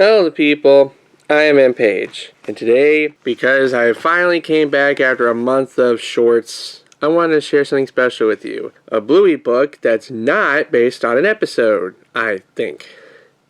Hello people, I am MPage, and today, because I finally came back after a month of shorts, I wanted to share something special with you. A Bluey book that's not based on an episode, I think.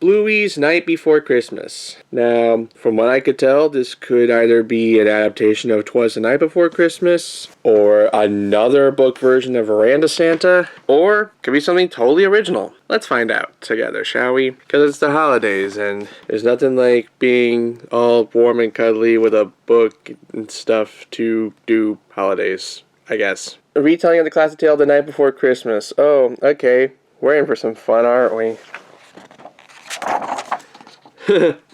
Bluey's Night Before Christmas. Now, from what I could tell, this could either be an adaptation of 'Twas the Night Before Christmas, or another book version of Veranda Santa, or could be something totally original. Let's find out together, shall we? Because it's the holidays, and there's nothing like being all warm and cuddly with a book and stuff to do holidays, I guess. A retelling of the classic tale The Night Before Christmas. Oh, okay. We're in for some fun, aren't we?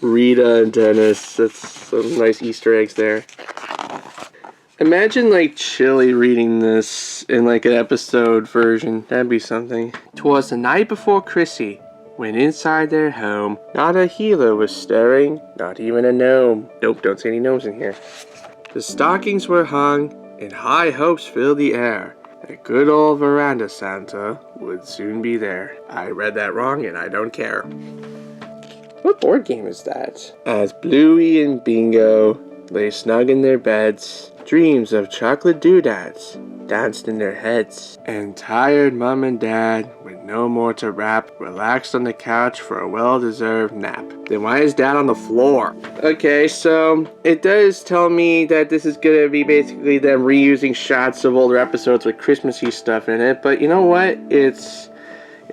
Rita and Dennis, that's some nice Easter eggs there. Imagine like Chili reading this in like an episode version, that'd be something. 'Twas the night before Chrissy, when inside their home, not a healer was stirring, not even a gnome. Nope, don't see any gnomes in here. The stockings were hung, and high hopes filled the air. A good old veranda Santa would soon be there. I read that wrong and I don't care. What board game is that? As Bluey and Bingo lay snug in their beds, dreams of chocolate doodads danced in their heads, and tired Mom and Dad, with no more to wrap, relaxed on the couch for a well-deserved nap. Then why is Dad on the floor? Okay, so it does tell me that this is gonna be basically them reusing shots of older episodes with Christmassy stuff in it, but you know what? It's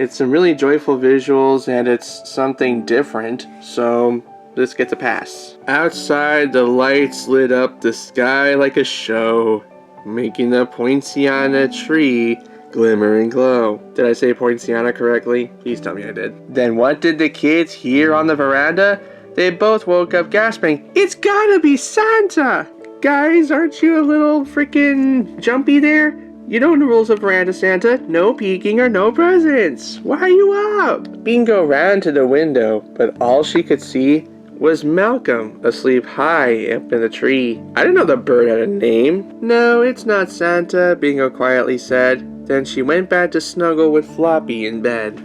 some really joyful visuals and it's something different, so this gets a pass. Outside, the lights lit up the sky like a show, making the poinciana tree glimmer and glow. Did I say poinciana correctly? Please tell me I did. Then what did the kids hear on the veranda? They both woke up gasping, "It's gotta be Santa!" Guys, aren't you a little freaking jumpy there? You know the rules of Veranda Santa, no peeking or no presents. Why are you up? Bingo ran to the window, but all she could see was Malcolm asleep high up in the tree. I didn't know the bird had a name. No, it's not Santa, Bingo quietly said. Then she went back to snuggle with Floppy in bed.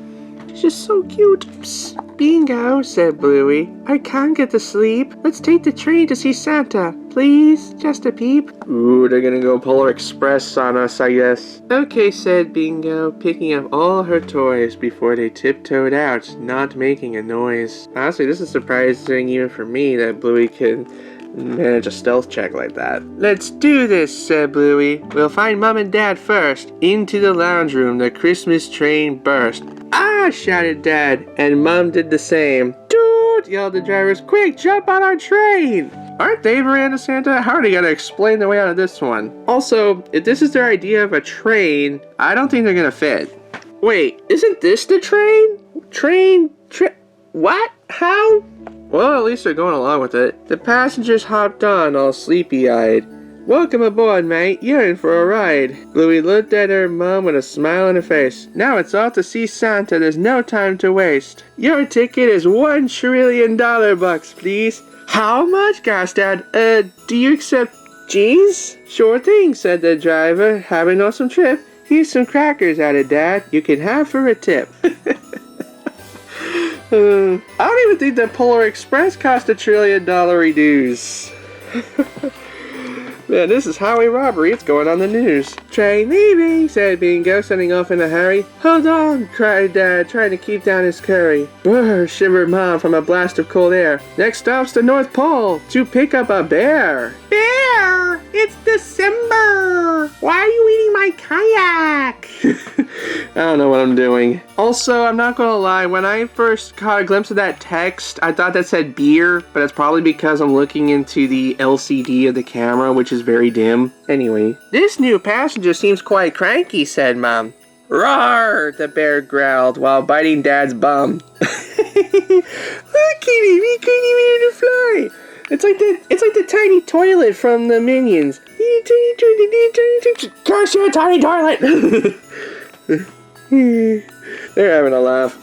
She's just so cute. Psst, Bingo, said Bluey. I can't get to sleep. Let's take the train to see Santa. Please, just a peep. Ooh, they're gonna go Polar Express on us, I guess. Okay, said Bingo, picking up all her toys before they tiptoed out, not making a noise. Honestly, this is surprising even for me that Bluey can manage a stealth check like that. Let's do this, said Bluey. We'll find Mom and Dad first. Into the lounge room, the Christmas train burst. Ah, shouted Dad, and Mom did the same. Dude, yelled the drivers, quick, jump on our train! Aren't they Veranda Santa? How are they gonna explain their way out of this one? Also, if this is their idea of a train, I don't think they're gonna fit. Wait, isn't this the train? What? How? Well, at least they're going along with it. The passengers hopped on, all sleepy-eyed. Welcome aboard, mate. You're in for a ride. Bluey looked at her mom with a smile on her face. Now it's off to see Santa. There's no time to waste. Your ticket is $1 trillion bucks, please. How much? Gasped Dad. Do you accept G's? Sure thing, said the driver. Have an awesome trip. Here's some crackers, added Dad. You can have for a tip. I don't even think that Polar Express cost $1 trillion dues. Man, this is highway robbery. It's going on the news. Train leaving, said Bingo, setting off in a hurry. Hold on, cried Dad, trying to keep down his curry. Brr, shivered Mom from a blast of cold air. Next stop's the North Pole, to pick up a bear. Bear! It's December! Why are you eating my kayak? I don't know what I'm doing. Also, I'm not gonna lie, when I first caught a glimpse of that text, I thought that said beer, but it's probably because I'm looking into the LCD of the camera, which is very dim. Anyway, this new passenger seems quite cranky, said Mom. Roar, the bear growled while biting Dad's bum. Look at him, he couldn't even fly. It's like the tiny toilet from the Minions. Curse your tiny toilet! They're having a laugh.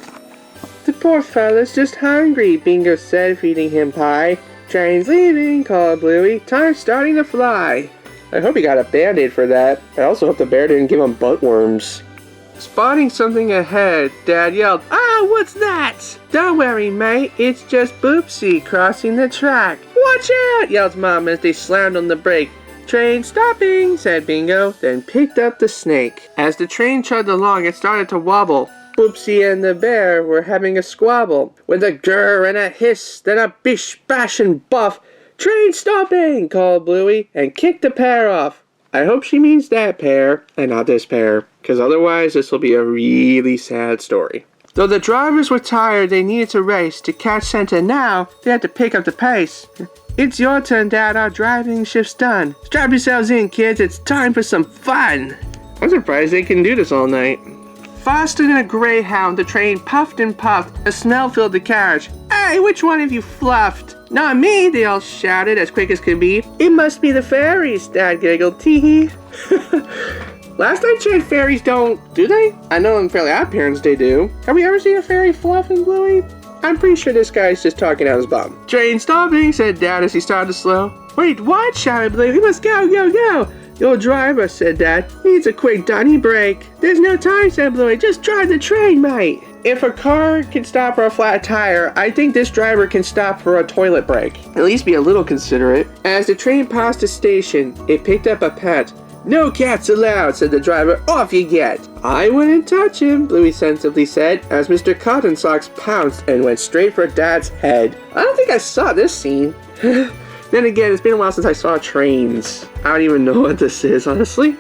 The poor fella's just hungry, Bingo said, feeding him pie. Train's leaving, called Bluey. Time's starting to fly. I hope he got a band-aid for that. I also hope the bear didn't give him butt worms. Spotting something ahead, Dad yelled, "Ah, what's that?" "Don't worry, mate, it's just Boopsie crossing the track." "Watch out!" yelled Mom as they slammed on the brake. "Train stopping," said Bingo, then picked up the snake. As the train chugged along, it started to wobble. Boopsie and the bear were having a squabble. With a grr and a hiss, then a bish, bash, and buff. "Train stopping," called Bluey, and kicked the pair off. I hope she means that pair, and not this pair, because otherwise this will be a really sad story. Though the drivers were tired, they needed to race. To catch Santa now, they had to pick up the pace. "It's your turn, Dad. Our driving shift's done. Strap yourselves in, kids. It's time for some fun." I'm surprised they can do this all night. Faster than a greyhound, the train puffed and puffed. A smell filled the carriage. "Hey, which one of you fluffed?" "Not me," they all shouted as quick as could be. "It must be the fairies," Dad giggled. Tee-hee. Last I checked, fairies don't, do they? I know in Fairly Odd Parents they do. Have we ever seen a fairy fluff in Bluey? I'm pretty sure this guy's just talking out his bum. "Train stopping," said Dad as he started to slow. "Wait, what?" shouted Bluey. "We must go, go, go." "Your driver," said Dad, "needs a quick dunny break." "There's no time," said Bluey. "Just drive the train, mate." If a car can stop for a flat tire, I think this driver can stop for a toilet break. At least be a little considerate. As the train passed the station, it picked up a pet. "No cats allowed," said the driver. "Off you get." "I wouldn't touch him," Bluey sensibly said, as Mr. Cotton Socks pounced and went straight for Dad's head. I don't think I saw this scene. Then again, it's been a while since I saw trains. I don't even know what this is, honestly.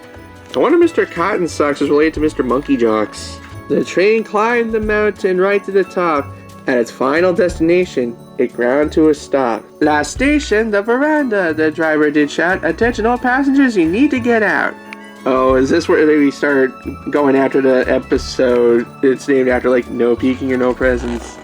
I wonder if Mr. Cotton Socks is related to Mr. Monkey Jocks. The train climbed the mountain right to the top. At its final destination, it ground to a stop. "Last station, the veranda," the driver did shout. "Attention all passengers, you need to get out." Oh, is this where we start going after the episode? It's named after, like, no peeking or no presents.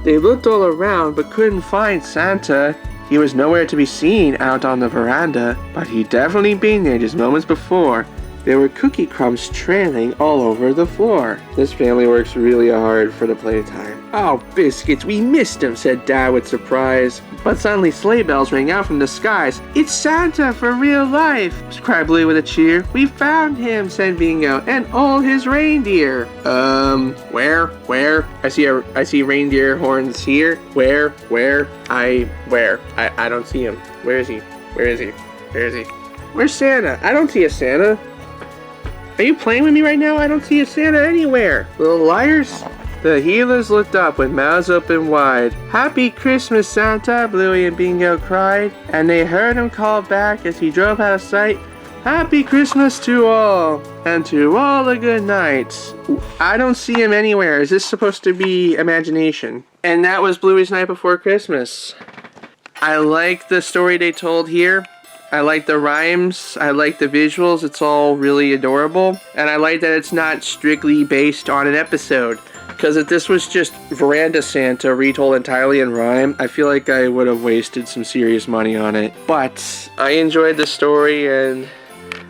They looked all around but couldn't find Santa. He was nowhere to be seen out on the veranda, but he'd definitely been there just moments before. There were cookie crumbs trailing all over the floor. This family works really hard for the playtime. "Oh, biscuits, we missed him," said Dad with surprise. But suddenly sleigh bells rang out from the skies. "It's Santa for real life," cried Bluey with a cheer. "We found him," said Bingo, "and all his reindeer." Where? I see reindeer horns here. Where? I don't see him. Where is he? Where's Santa? I don't see a Santa. Are you playing with me right now? I don't see a Santa anywhere. Little liars. The healers looked up with mouths open wide. "Happy Christmas, Santa," Bluey and Bingo cried, and they heard him call back as he drove out of sight. "Happy Christmas to all, and to all a good night." I don't see him anywhere. Is this supposed to be imagination? And that was Bluey's Night Before Christmas. I like the story they told here. I like the rhymes, I like the visuals, it's all really adorable, and I like that it's not strictly based on an episode, because if this was just Veranda Santa retold entirely in rhyme, I feel like I would have wasted some serious money on it. But I enjoyed the story, and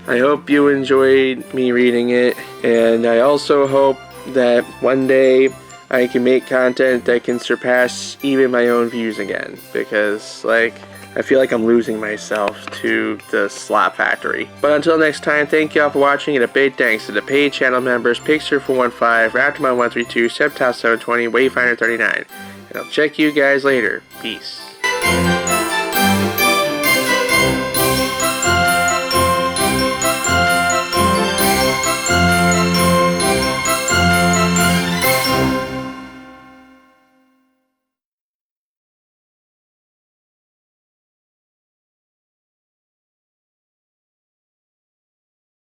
I hope you enjoyed me reading it, and I also hope that one day I can make content that can surpass even my own views again, because, like, I feel like I'm losing myself to the Slop Factory. But until next time, thank you all for watching, and a big thanks to the paid channel members, Pixar415, Raptorman132, Septile720, Wayfinder39. And I'll check you guys later. Peace.